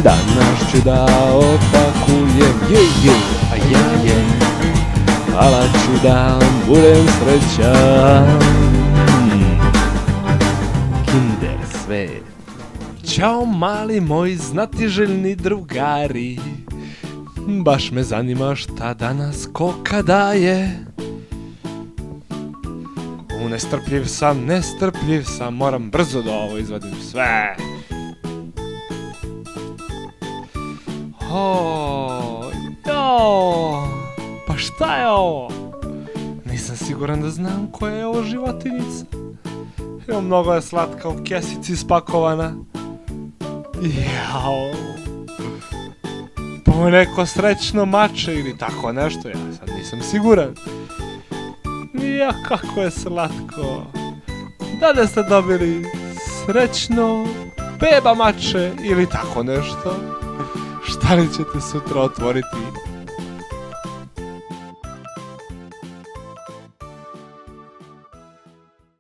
Danas ću da opakujem, a ja je, hvala ću da budem srećan. Kinder sve. Ćao mali moji znatiželjni drugari, baš me zanima šta danas koka daje. Nestrpljiv sam, moram brzo da ovo izvadim sve. Pa šta je ovo? Nisam siguran da znam koja je ovo životinjica. Evo, mnogo je slatka u kesici spakovana. Jao. Pa neko srećno mače ili tako nešto, ja sad nisam siguran. Ja, kako je slatko. Da li ste dobili srećno beba mače ili tako nešto? Šta li ćete sutra otvoriti?